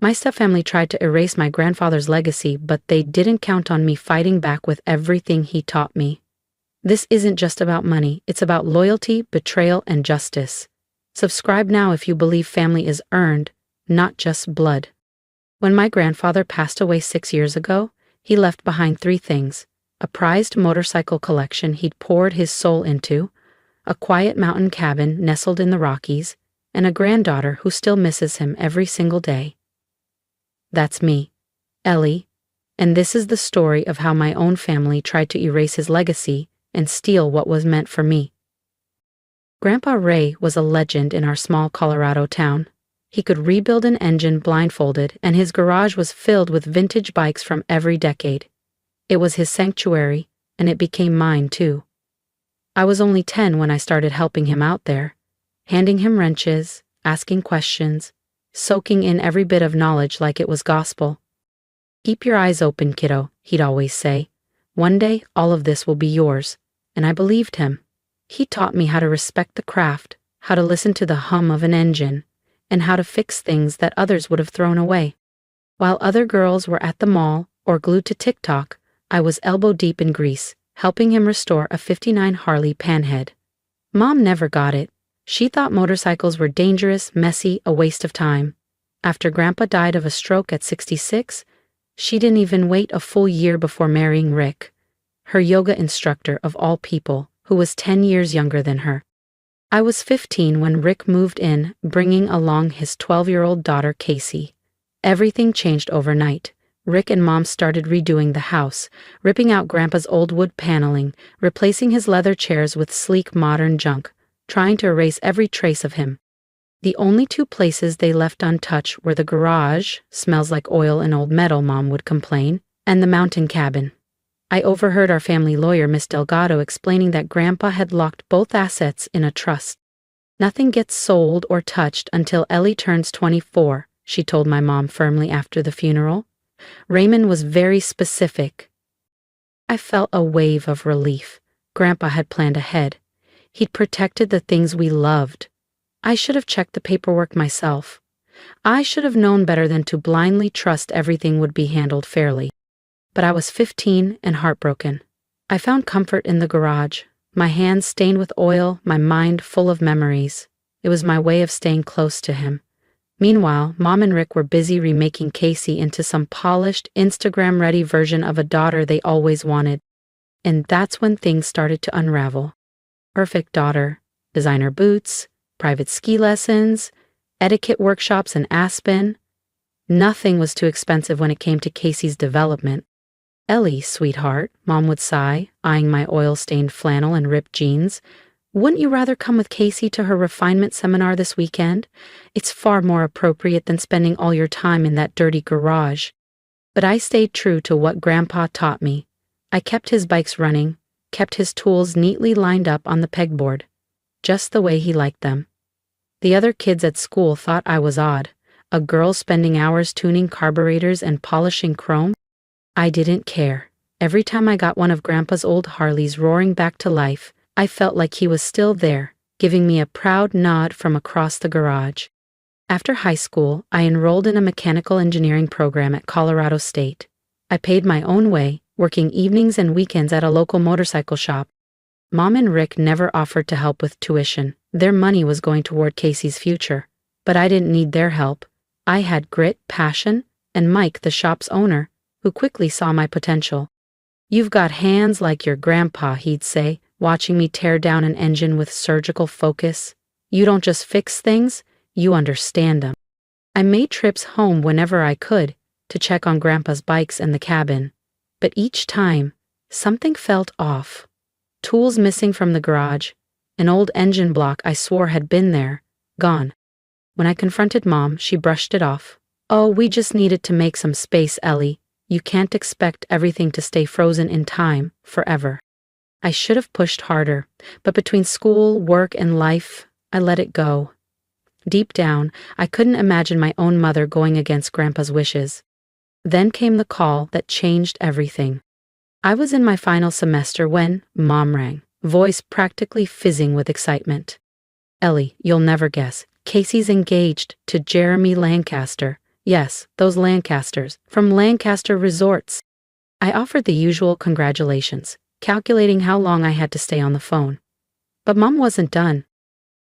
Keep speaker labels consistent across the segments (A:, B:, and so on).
A: My stepfamily tried to erase my grandfather's legacy, but they didn't count on me fighting back with everything he taught me. This isn't just about money, it's about loyalty, betrayal, and justice. Subscribe now if you believe family is earned, not just blood. When my grandfather passed away 6 years ago, he left behind 3 things: a prized motorcycle collection he'd poured his soul into, a quiet mountain cabin nestled in the Rockies, and a granddaughter who still misses him every single day. That's me, Ellie, and this is the story of how my own family tried to erase his legacy and steal what was meant for me. Grandpa Ray was a legend in our small Colorado town. He could rebuild an engine blindfolded, and his garage was filled with vintage bikes from every decade. It was his sanctuary, and it became mine too. I was only 10 when I started helping him out there, handing him wrenches, asking questions, soaking in every bit of knowledge like it was gospel. "Keep your eyes open, kiddo," he'd always say. "One day, all of this will be yours." And I believed him. He taught me how to respect the craft, how to listen to the hum of an engine, and how to fix things that others would have thrown away. While other girls were at the mall or glued to TikTok, I was elbow deep in grease, helping him restore a '59 Harley Panhead. Mom never got it. She thought motorcycles were dangerous, messy, a waste of time. After Grandpa died of a stroke at 66, she didn't even wait a full year before marrying Rick, her yoga instructor of all people, who was 10 years younger than her. I was 15 when Rick moved in, bringing along his 12-year-old daughter, Casey. Everything changed overnight. Rick and Mom started redoing the house, ripping out Grandpa's old wood paneling, replacing his leather chairs with sleek modern junk, trying to erase every trace of him. The only 2 places they left untouched were the garage, smells like oil and old metal, Mom would complain, and the mountain cabin. I overheard our family lawyer, Miss Delgado, explaining that Grandpa had locked both assets in a trust. "Nothing gets sold or touched until Ellie turns 24, she told my mom firmly after the funeral. Raymond was very specific. I felt a wave of relief. Grandpa had planned ahead. He'd protected the things we loved. I should have checked the paperwork myself. I should have known better than to blindly trust everything would be handled fairly. But I was 15 and heartbroken. I found comfort in the garage, my hands stained with oil, my mind full of memories. It was my way of staying close to him. Meanwhile, Mom and Rick were busy remaking Casey into some polished, Instagram-ready version of a daughter they always wanted. And that's when things started to unravel. Perfect daughter, designer boots, private ski lessons, etiquette workshops in Aspen. Nothing was too expensive when it came to Casey's development. "Ellie, sweetheart," Mom would sigh, eyeing my oil-stained flannel and ripped jeans. "Wouldn't you rather come with Casey to her refinement seminar this weekend? It's far more appropriate than spending all your time in that dirty garage." But I stayed true to what Grandpa taught me. I kept his bikes running, kept his tools neatly lined up on the pegboard, just the way he liked them. The other kids at school thought I was odd, a girl spending hours tuning carburetors and polishing chrome. I didn't care. Every time I got one of Grandpa's old Harleys roaring back to life, I felt like he was still there, giving me a proud nod from across the garage. After high school, I enrolled in a mechanical engineering program at Colorado State. I paid my own way, working evenings and weekends at a local motorcycle shop. Mom and Rick never offered to help with tuition. Their money was going toward Casey's future. But I didn't need their help. I had grit, passion, and Mike, the shop's owner, who quickly saw my potential. "You've got hands like your grandpa," he'd say, watching me tear down an engine with surgical focus. "You don't just fix things, you understand them." I made trips home whenever I could to check on Grandpa's bikes and the cabin. But each time, something felt off. Tools missing from the garage, an old engine block I swore had been there, gone. When I confronted Mom, she brushed it off. "Oh, we just needed to make some space, Ellie. You can't expect everything to stay frozen in time, forever." I should have pushed harder, but between school, work, and life, I let it go. Deep down, I couldn't imagine my own mother going against Grandpa's wishes. Then came the call that changed everything. I was in my final semester when Mom rang, voice practically fizzing with excitement. "Ellie, you'll never guess. Casey's engaged to Jeremy Lancaster. Yes, those Lancasters, from Lancaster Resorts. I offered the usual congratulations, calculating how long I had to stay on the phone. But Mom wasn't done.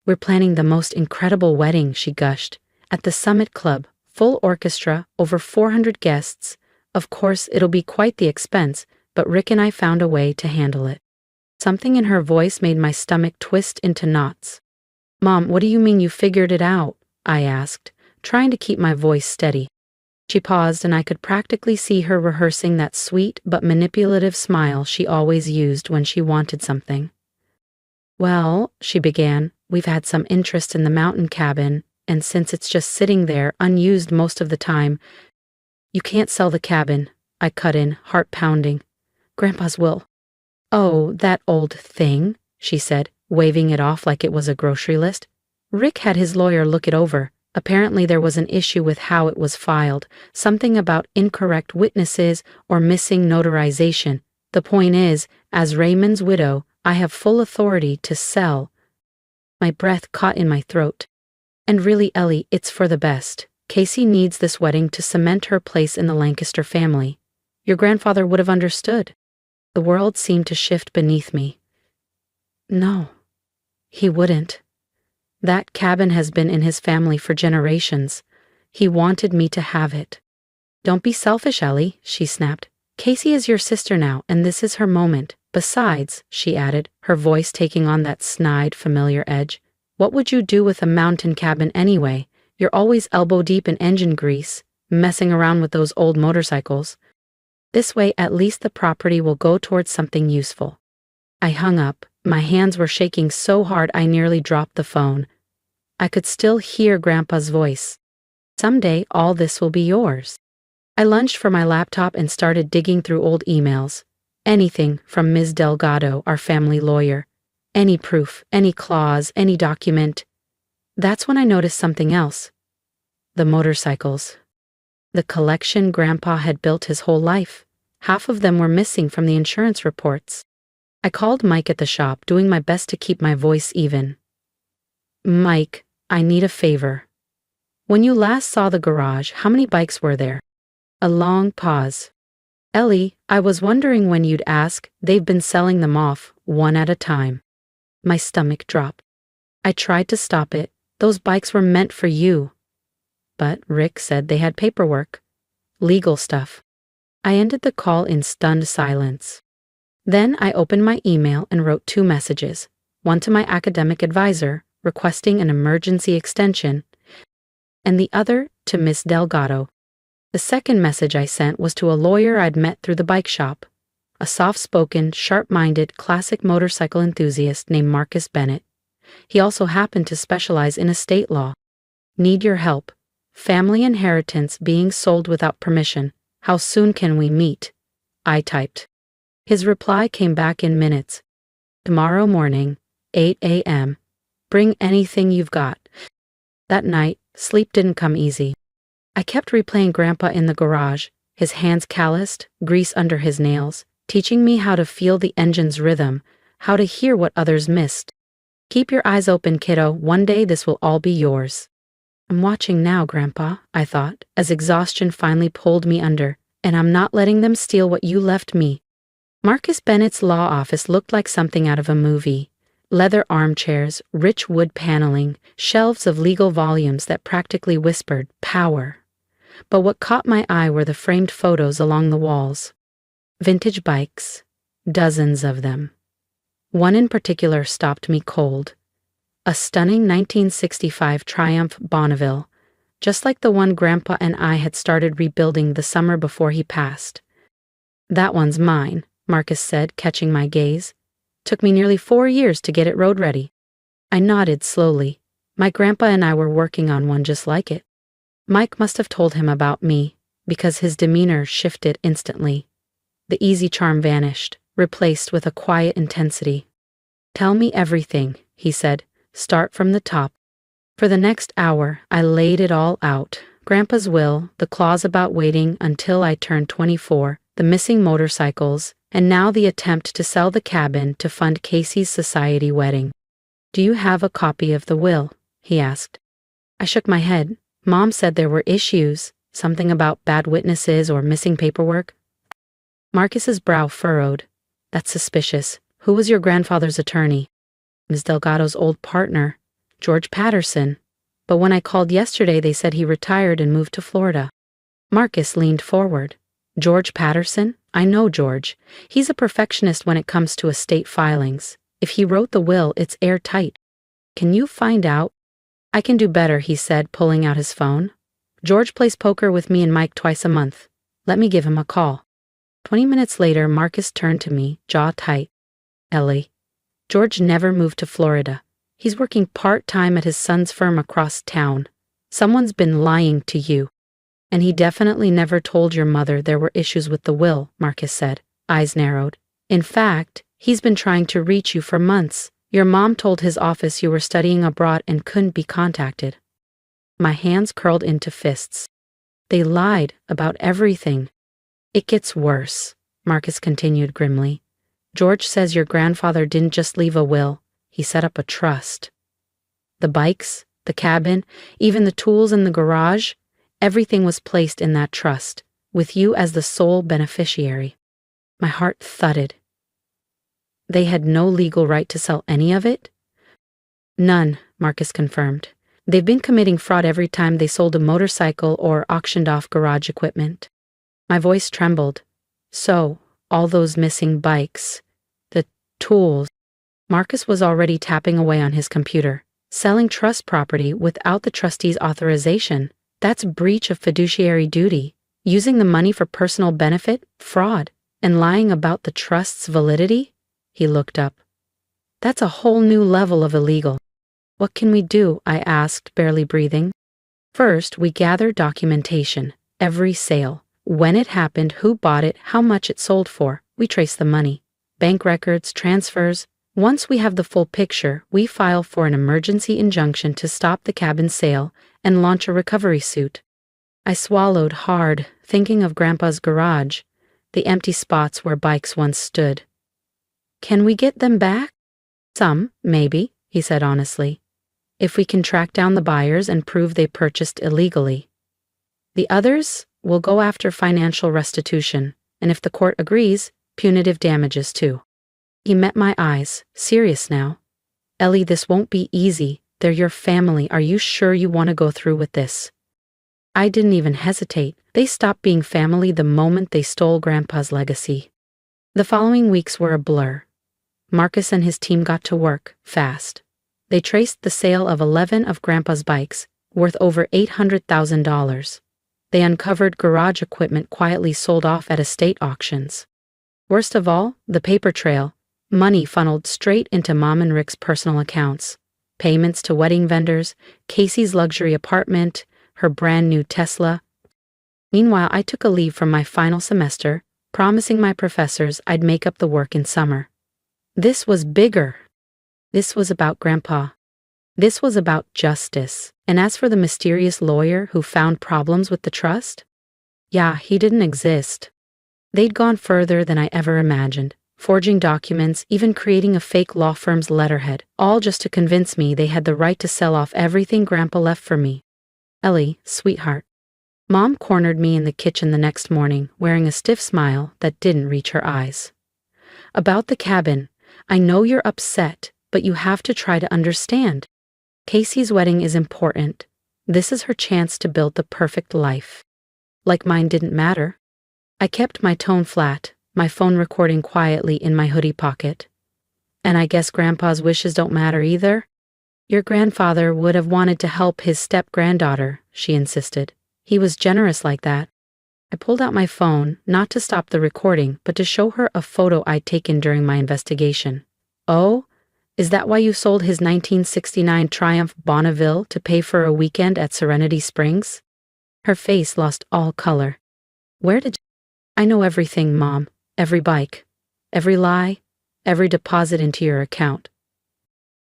A: We're planning the most incredible wedding, she gushed, at the Summit Club, full orchestra, over 400 guests. Of course, it'll be quite the expense, but Rick and I found a way to handle it. Something in her voice made my stomach twist into knots. Mom, what do you mean you figured it out? I asked, trying to keep my voice steady. She paused and I could practically see her rehearsing that sweet but manipulative smile she always used when she wanted something. Well, she began, we've had some interest in the mountain cabin, and since it's just sitting there unused most of the time, you can't sell the cabin, I cut in, heart pounding. Grandpa's will. Oh, that old thing, she said, waving it off like it was a grocery list. Rick had his lawyer look it over. Apparently there was an issue with how it was filed, something about incorrect witnesses or missing notarization. The point is, as Raymond's widow, I have full authority to sell. My breath caught in my throat. And really, Ellie, it's for the best. Casey needs this wedding to cement her place in the Lancaster family. Your grandfather would have understood. The world seemed to shift beneath me. No, he wouldn't. That cabin has been in his family for generations. He wanted me to have it. Don't be selfish, Ellie, she snapped. Casey is your sister now, and this is her moment. Besides, she added, her voice taking on that snide, familiar edge, what would you do with a mountain cabin anyway? You're always elbow deep in engine grease, messing around with those old motorcycles. This way, at least the property will go towards something useful. I hung up. My hands were shaking so hard I nearly dropped the phone. I could still hear Grandpa's voice. Someday, all this will be yours. I lunged for my laptop and started digging through old emails. Anything from Ms. Delgado, our family lawyer. Any proof, any clause, any document. That's when I noticed something else. The motorcycles. The collection Grandpa had built his whole life. Half of them were missing from the insurance reports. I called Mike at the shop, doing my best to keep my voice even. Mike, I need a favor. When you last saw the garage, how many bikes were there? A long pause. Ellie, I was wondering when you'd ask. They've been selling them off, one at a time. My stomach dropped. I tried to stop it. Those bikes were meant for you. But Rick said they had paperwork. Legal stuff. I ended the call in stunned silence. Then I opened my email and wrote 2 messages, one to my academic advisor, requesting an emergency extension, and the other to Miss Delgado. The second message I sent was to a lawyer I'd met through the bike shop, a soft-spoken, sharp-minded, classic motorcycle enthusiast named Marcus Bennett. He also happened to specialize in estate law. Need your help. Family inheritance being sold without permission. How soon can we meet? I typed. His reply came back in minutes. Tomorrow morning, 8 a.m. Bring anything you've got. That night, sleep didn't come easy. I kept replaying Grandpa in the garage, his hands calloused, grease under his nails, teaching me how to feel the engine's rhythm, how to hear what others missed. Keep your eyes open, kiddo. One day this will all be yours. I'm watching now, Grandpa, I thought, as exhaustion finally pulled me under, and I'm not letting them steal what you left me. Marcus Bennett's law office looked like something out of a movie. Leather armchairs, rich wood paneling, shelves of legal volumes that practically whispered power. But what caught my eye were the framed photos along the walls. Vintage bikes, dozens of them. One in particular stopped me cold. A stunning 1965 Triumph Bonneville, just like the one Grandpa and I had started rebuilding the summer before he passed. That one's mine, Marcus said, catching my gaze. Took me nearly 4 years to get it road ready. I nodded slowly. My grandpa and I were working on one just like it. Mike must have told him about me, because his demeanor shifted instantly. The easy charm vanished, replaced with a quiet intensity. Tell me everything, he said. Start from the top. For the next hour, I laid it all out. Grandpa's will, the clause about waiting until I turned 24, the missing motorcycles, and now the attempt to sell the cabin to fund Casey's society wedding. Do you have a copy of the will? He asked. I shook my head. Mom said there were issues. Something about bad witnesses or missing paperwork? Marcus's brow furrowed. That's suspicious. Who was your grandfather's attorney? Ms. Delgado's old partner, George Patterson. But when I called yesterday, they said he retired and moved to Florida. Marcus leaned forward. George Patterson? I know George. He's a perfectionist when it comes to estate filings. If he wrote the will, it's airtight. Can you find out? I can do better, he said, pulling out his phone. George plays poker with me and Mike twice a month. Let me give him a call. 20 minutes later, Marcus turned to me, jaw tight. Ellie. George never moved to Florida. He's working part-time at his son's firm across town. Someone's been lying to you. And he definitely never told your mother there were issues with the will, Marcus said, eyes narrowed. In fact, he's been trying to reach you for months. Your mom told his office you were studying abroad and couldn't be contacted. My hands curled into fists. They lied about everything. It gets worse, Marcus continued grimly. George says your grandfather didn't just leave a will, he set up a trust. The bikes, the cabin, even the tools in the garage, everything was placed in that trust, with you as the sole beneficiary. My heart thudded. They had no legal right to sell any of it? None, Marcus confirmed. They've been committing fraud every time they sold a motorcycle or auctioned off garage equipment. My voice trembled. So, all those missing bikes, the tools. Marcus was already tapping away on his computer. Selling trust property without the trustee's authorization. That's breach of fiduciary duty. Using the money for personal benefit, fraud, and lying about the trust's validity? He looked up. That's a whole new level of illegal. What can we do? I asked, barely breathing. First, we gather documentation. Every sale. When it happened, who bought it, how much it sold for. We trace the money. Bank records, transfers. Once we have the full picture, we file for an emergency injunction to stop the cabin sale and launch a recovery suit. I swallowed hard, thinking of Grandpa's garage, the empty spots where bikes once stood. Can we get them back? Some, maybe, he said honestly, if we can track down the buyers and prove they purchased illegally. The others will go after financial restitution, and if the court agrees, punitive damages too. He met my eyes, serious now. Ellie, this won't be easy. They're your family. Are you sure you want to go through with this? I didn't even hesitate. They stopped being family the moment they stole Grandpa's legacy. The following weeks were a blur. Marcus and his team got to work, fast. They traced the sale of 11 of Grandpa's bikes, worth over $800,000. They uncovered garage equipment quietly sold off at estate auctions. Worst of all, the paper trail. Money funneled straight into Mom and Rick's personal accounts. Payments to wedding vendors, Casey's luxury apartment, her brand new Tesla. Meanwhile, I took a leave from my final semester, promising my professors I'd make up the work in summer. This was bigger. This was about Grandpa. This was about justice. And as for the mysterious lawyer who found problems with the trust? Yeah, he didn't exist. They'd gone further than I ever imagined, forging documents, even creating a fake law firm's letterhead, all just to convince me they had the right to sell off everything Grandpa left for me. Ellie, sweetheart. Mom cornered me in the kitchen the next morning, wearing a stiff smile that didn't reach her eyes. About the cabin, I know you're upset, but you have to try to understand. Casey's wedding is important. This is her chance to build the perfect life. Like mine didn't matter. I kept my tone flat, my phone recording quietly in my hoodie pocket. And I guess Grandpa's wishes don't matter either? Your grandfather would have wanted to help his step-granddaughter, she insisted. He was generous like that. I pulled out my phone, not to stop the recording, but to show her a photo I'd taken during my investigation. Oh, is that why you sold his 1969 Triumph Bonneville to pay for a weekend at Serenity Springs? Her face lost all color. Where did I know everything, Mom. Every bike. Every lie. Every deposit into your account.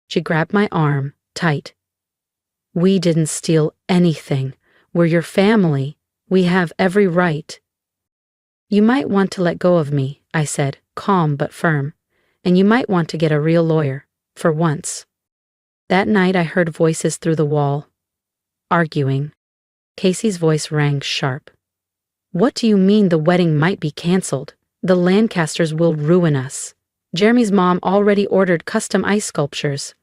A: She grabbed my arm, tight. We didn't steal anything. We're your family. We have every right. You might want to let go of me, I said, calm but firm. And you might want to get a real lawyer, for once. That night I heard voices through the wall, arguing. Casey's voice rang sharp. What do you mean the wedding might be canceled? The Lancasters will ruin us. Jeremy's mom already ordered custom ice sculptures.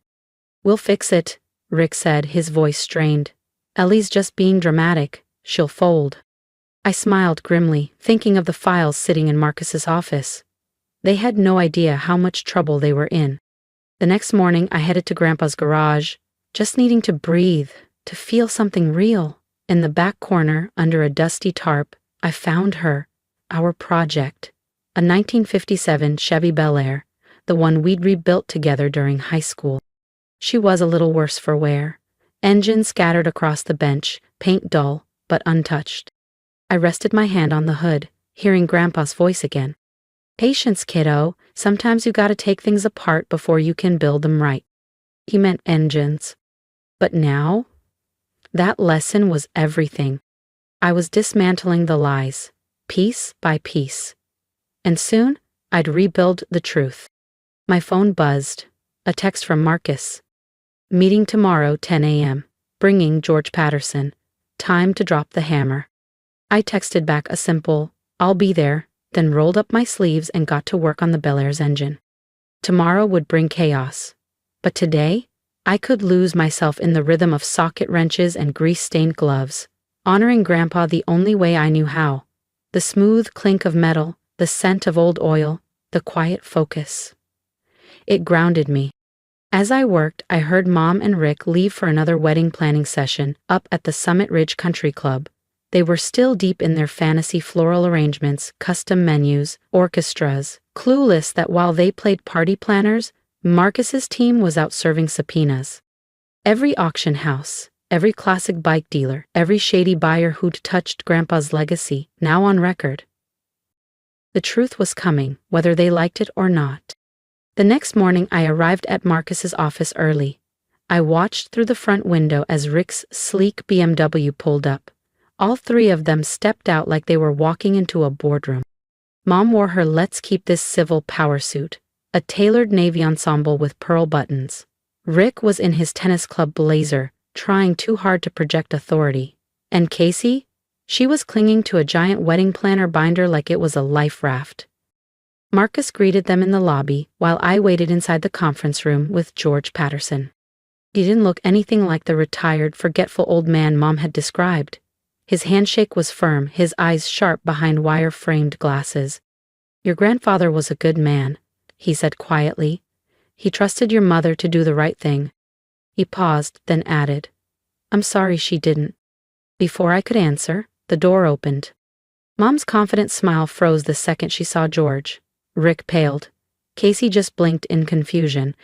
A: We'll fix it, Rick said, his voice strained. Ellie's just being dramatic. She'll fold. I smiled grimly, thinking of the files sitting in Marcus's office. They had no idea how much trouble they were in. The next morning, I headed to Grandpa's garage, just needing to breathe, to feel something real. In the back corner, under a dusty tarp, I found her, our project, a 1957 Chevy Bel Air, the one we'd rebuilt together during high school. She was a little worse for wear. Engine scattered across the bench, paint dull, but untouched. I rested my hand on the hood, hearing Grandpa's voice again. Patience, kiddo. Sometimes you gotta take things apart before you can build them right. He meant engines. But now? That lesson was everything. I was dismantling the lies, piece by piece. And soon, I'd rebuild the truth. My phone buzzed. A text from Marcus. Meeting tomorrow, 10 a.m. Bringing George Patterson. Time to drop the hammer. I texted back a simple, I'll be there, then rolled up my sleeves and got to work on the Bel Air's engine. Tomorrow would bring chaos. But today, I could lose myself in the rhythm of socket wrenches and grease-stained gloves, honoring Grandpa the only way I knew how. The smooth clink of metal, the scent of old oil, the quiet focus. It grounded me. As I worked, I heard Mom and Rick leave for another wedding planning session up at the Summit Ridge Country Club. They were still deep in their fantasy floral arrangements, custom menus, orchestras, clueless that while they played party planners, Marcus's team was out serving subpoenas. Every auction house, every classic bike dealer, every shady buyer who'd touched Grandpa's legacy, now on record. The truth was coming, whether they liked it or not. The next morning I arrived at Marcus's office early. I watched through the front window as Rick's sleek BMW pulled up. All three of them stepped out like they were walking into a boardroom. Mom wore her Let's Keep This Civil power suit, a tailored navy ensemble with pearl buttons. Rick was in his tennis club blazer, trying too hard to project authority. And Casey? She was clinging to a giant wedding planner binder like it was a life raft. Marcus greeted them in the lobby while I waited inside the conference room with George Patterson. He didn't look anything like the retired, forgetful old man Mom had described. His handshake was firm, his eyes sharp behind wire-framed glasses. Your grandfather was a good man, he said quietly. He trusted your mother to do the right thing. He paused, then added, I'm sorry she didn't. Before I could answer, the door opened. Mom's confident smile froze the second she saw George. Rick paled. Casey just blinked in confusion.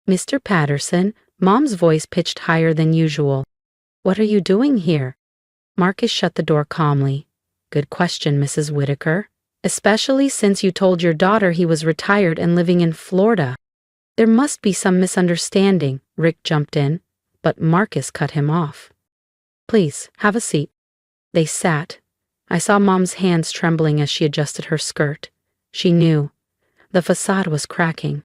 A: Mr. Patterson, Mom's voice pitched higher than usual. What are you doing here? Marcus shut the door calmly. Good question, Mrs. Whitaker. Especially since you told your daughter he was retired and living in Florida. There must be some misunderstanding, Rick jumped in, but Marcus cut him off. Please, have a seat. They sat. I saw Mom's hands trembling as she adjusted her skirt. She knew. The facade was cracking.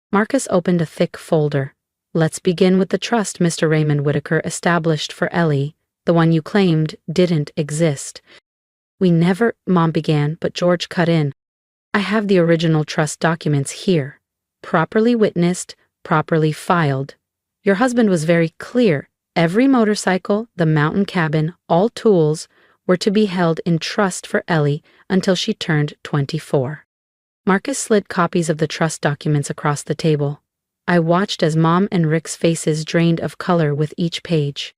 A: Marcus opened a thick folder. Let's begin with the trust Mr. Raymond Whitaker established for Ellie, the one you claimed didn't exist. We never, Mom began, but George cut in. I have the original trust documents here. Properly witnessed, properly filed. Your husband was very clear. Every motorcycle, the mountain cabin, all tools were to be held in trust for Ellie until she turned 24. Marcus slid copies of the trust documents across the table. I watched as Mom and Rick's faces drained of color with each page.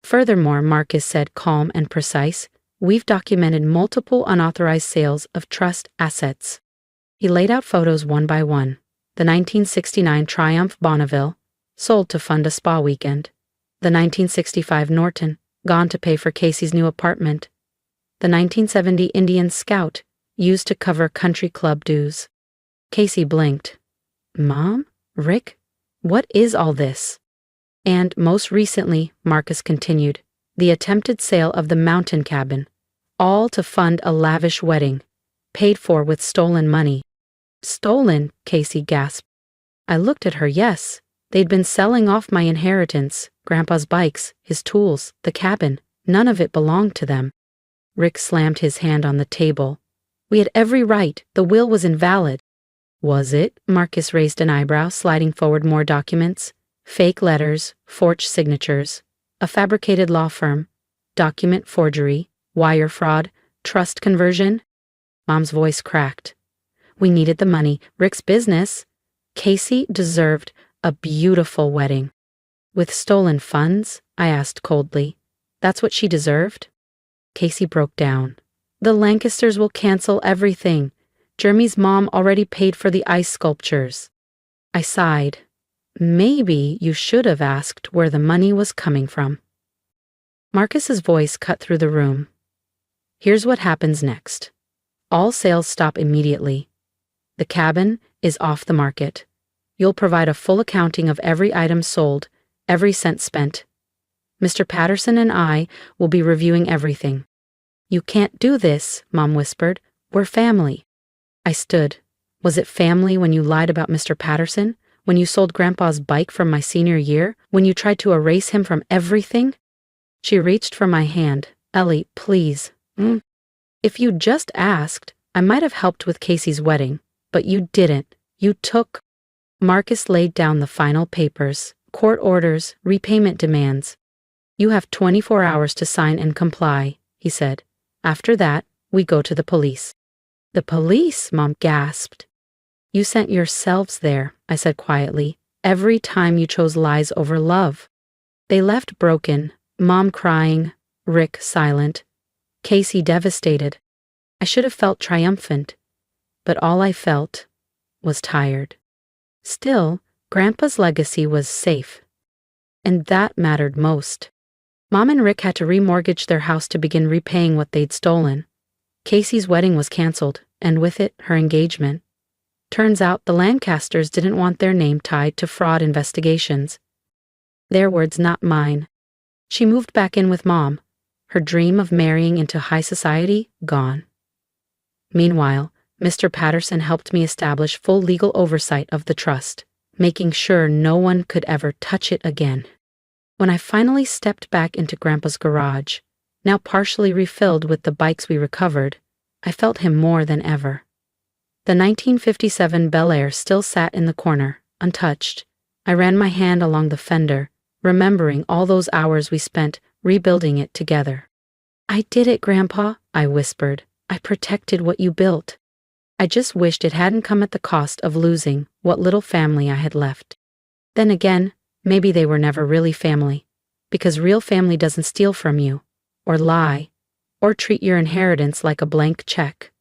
A: Furthermore, Marcus said, calm and precise, we've documented multiple unauthorized sales of trust assets. He laid out photos one by one. The 1969 Triumph Bonneville, sold to fund a spa weekend. The 1965 Norton, gone to pay for Casey's new apartment. The 1970 Indian Scout, used to cover country club dues. Casey blinked. Mom? Rick? What is all this? And most recently, Marcus continued, the attempted sale of the mountain cabin, all to fund a lavish wedding, paid for with stolen money. Stolen, Casey gasped. I looked at her, yes. They'd been selling off my inheritance, Grandpa's bikes, his tools, the cabin. None of it belonged to them. Rick slammed his hand on the table. We had every right. The will was invalid. Was it? Marcus raised an eyebrow, sliding forward more documents. Fake letters, forged signatures, a fabricated law firm, document forgery, wire fraud, trust conversion. Mom's voice cracked. We needed the money. Rick's business. Casey deserved a beautiful wedding. With stolen funds? I asked coldly. That's what she deserved? Casey broke down. The Lancasters will cancel everything. Jeremy's mom already paid for the ice sculptures. I sighed. Maybe you should have asked where the money was coming from. Marcus's voice cut through the room. Here's what happens next. All sales stop immediately. The cabin is off the market. You'll provide a full accounting of every item sold, every cent spent. Mr. Patterson and I will be reviewing everything. You can't do this, Mom whispered. We're family. I stood. Was it family when you lied about Mr. Patterson? When you sold Grandpa's bike from my senior year? When you tried to erase him from everything? She reached for my hand. Ellie, please. If you'd just asked, I might have helped with Casey's wedding, but you didn't. You took. Marcus laid down the final papers, court orders, repayment demands. You have 24 hours to sign and comply, he said. After that, we go to the police. The police, Mom gasped. You sent yourselves there, I said quietly, every time you chose lies over love. They left broken, Mom crying, Rick silent, Casey devastated. I should have felt triumphant, but all I felt was tired. Still, Grandpa's legacy was safe, and that mattered most. Mom and Rick had to remortgage their house to begin repaying what they'd stolen. Casey's wedding was canceled, and with it, her engagement. Turns out the Lancasters didn't want their name tied to fraud investigations. Their words, not mine. She moved back in with Mom, her dream of marrying into high society gone. Meanwhile, Mr. Patterson helped me establish full legal oversight of the trust, making sure no one could ever touch it again. When I finally stepped back into Grandpa's garage, now partially refilled with the bikes we recovered, I felt him more than ever. The 1957 Bel Air still sat in the corner, untouched. I ran my hand along the fender, remembering all those hours we spent rebuilding it together. I did it, Grandpa, I whispered. I protected what you built. I just wished it hadn't come at the cost of losing what little family I had left. Then again, maybe they were never really family, because real family doesn't steal from you, or lie, or treat your inheritance like a blank check.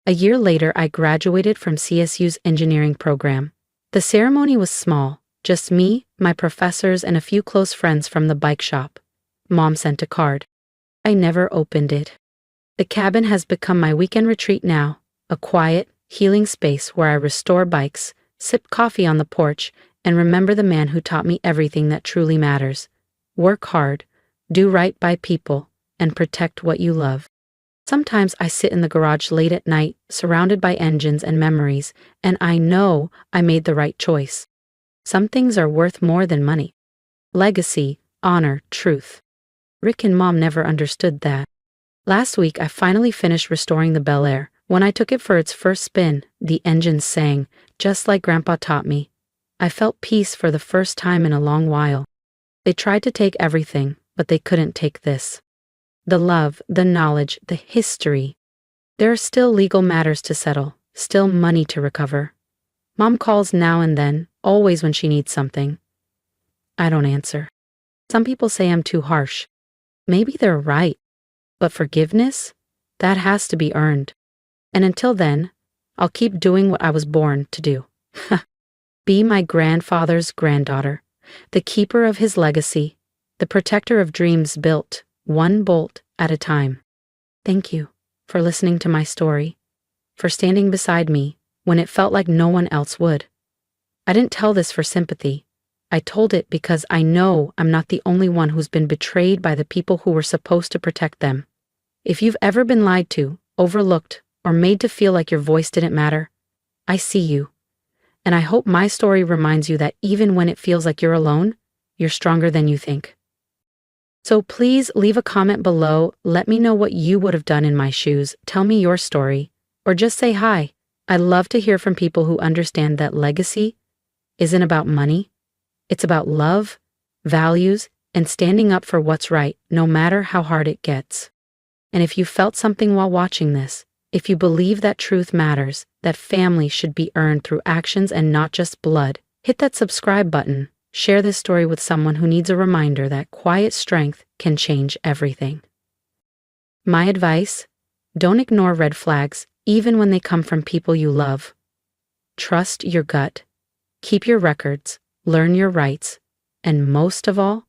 A: A year later, I graduated from CSU's engineering program. The ceremony was small, just me, my professors, and a few close friends from the bike shop. Mom sent a card. I never opened it. The cabin has become my weekend retreat now, a quiet, healing space where I restore bikes, sip coffee on the porch, and remember the man who taught me everything that truly matters. Work hard, do right by people, and protect what you love. Sometimes I sit in the garage late at night, surrounded by engines and memories, and I know I made the right choice. Some things are worth more than money. Legacy, honor, truth. Rick and Mom never understood that. Last week, I finally finished restoring the Bel Air. When I took it for its first spin, the engines sang, just like Grandpa taught me. I felt peace for the first time in a long while. They tried to take everything, but they couldn't take this. The love, the knowledge, the history. There are still legal matters to settle, still money to recover. Mom calls now and then, always when she needs something. I don't answer. Some people say I'm too harsh. Maybe they're right. But forgiveness? That has to be earned. And until then, I'll keep doing what I was born to do. Be my grandfather's granddaughter, the keeper of his legacy, the protector of dreams built, one bolt at a time. Thank you for listening to my story, for standing beside me when it felt like no one else would. I didn't tell this for sympathy. I told it because I know I'm not the only one who's been betrayed by the people who were supposed to protect them. If you've ever been lied to, overlooked, or made to feel like your voice didn't matter, I see you. And I hope my story reminds you that even when it feels like you're alone, you're stronger than you think. So please leave a comment below, let me know what you would have done in my shoes, tell me your story, or just say hi. I love to hear from people who understand that legacy isn't about money, it's about love, values, and standing up for what's right, no matter how hard it gets. And if you felt something while watching this, if you believe that truth matters, that family should be earned through actions and not just blood, hit that subscribe button. Share this story with someone who needs a reminder that quiet strength can change everything. My advice: don't ignore red flags, even when they come from people you love. Trust your gut, keep your records, learn your rights, and most of all,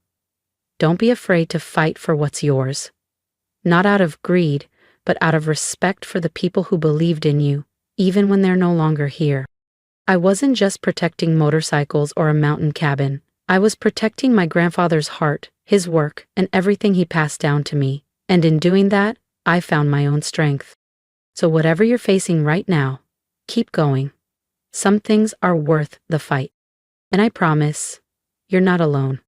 A: don't be afraid to fight for what's yours. Not out of greed, but out of respect for the people who believed in you, even when they're no longer here. I wasn't just protecting motorcycles or a mountain cabin. I was protecting my grandfather's heart, his work, and everything he passed down to me. And in doing that, I found my own strength. So whatever you're facing right now, keep going. Some things are worth the fight. And I promise, you're not alone.